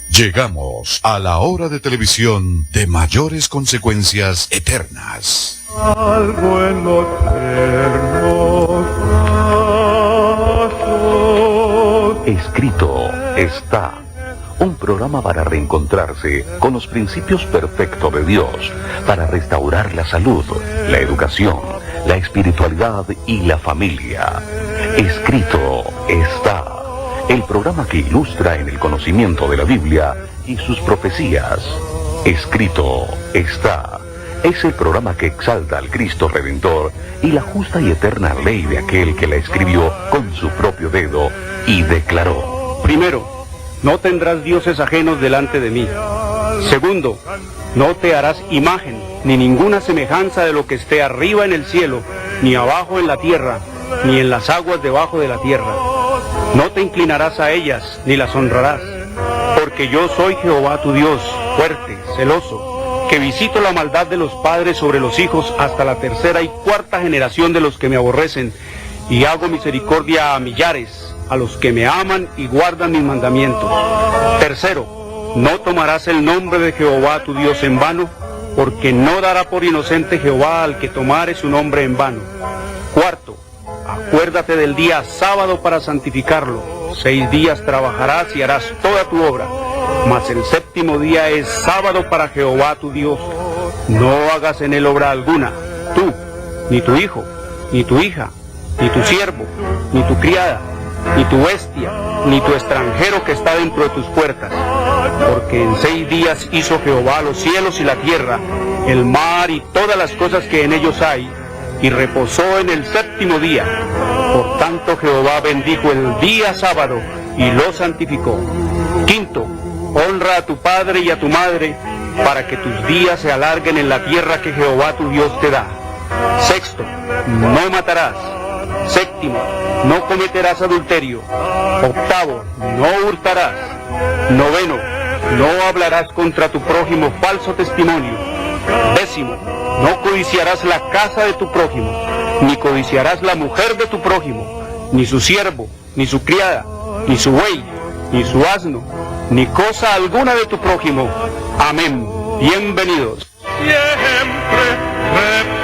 Llegamos a la hora de televisión de mayores consecuencias eternas. Algo en los tiernos brazos. Escrito está. Un programa para reencontrarse con los principios perfectos de Dios, para restaurar la salud, la educación, la espiritualidad y la familia. Escrito está. El programa que ilustra en el conocimiento de la Biblia y sus profecías. Escrito está. Es el programa que exalta al Cristo Redentor y la justa y eterna ley de aquel que la escribió con su propio dedo y declaró. Primero, no tendrás dioses ajenos delante de mí. Segundo, no te harás imagen, ni ninguna semejanza de lo que esté arriba en el cielo, ni abajo en la tierra, ni en las aguas debajo de la tierra. No te inclinarás a ellas, ni las honrarás, porque yo soy Jehová tu Dios, fuerte, celoso, que visito la maldad de los padres sobre los hijos hasta la tercera y cuarta generación de los que me aborrecen, y hago misericordia a millares, a los que me aman y guardan mis mandamientos. Tercero, no tomarás el nombre de Jehová tu Dios en vano, porque no dará por inocente Jehová al que tomare su nombre en vano. Cuarto, acuérdate del día sábado para santificarlo. 6 días trabajarás y harás toda tu obra, mas el séptimo día es sábado para Jehová tu Dios. No hagas en él obra alguna, tú, ni tu hijo, ni tu hija, ni tu siervo, ni tu criada, ni tu bestia, ni tu extranjero que está dentro de tus puertas. Porque en 6 días hizo Jehová los cielos y la tierra, el mar y todas las cosas que en ellos hay, y reposó en el séptimo día. Por tanto Jehová bendijo el día sábado y lo santificó. Quinto, honra a tu padre y a tu madre, para que tus días se alarguen en la tierra que Jehová tu Dios te da. Sexto, no matarás. Séptimo, no cometerás adulterio. Octavo, no hurtarás. Noveno, no hablarás contra tu prójimo falso testimonio. Décimo, no codiciarás la casa de tu prójimo, ni codiciarás la mujer de tu prójimo, ni su siervo, ni su criada, ni su buey, ni su asno, ni cosa alguna de tu prójimo. Amén. Bienvenidos. Siempre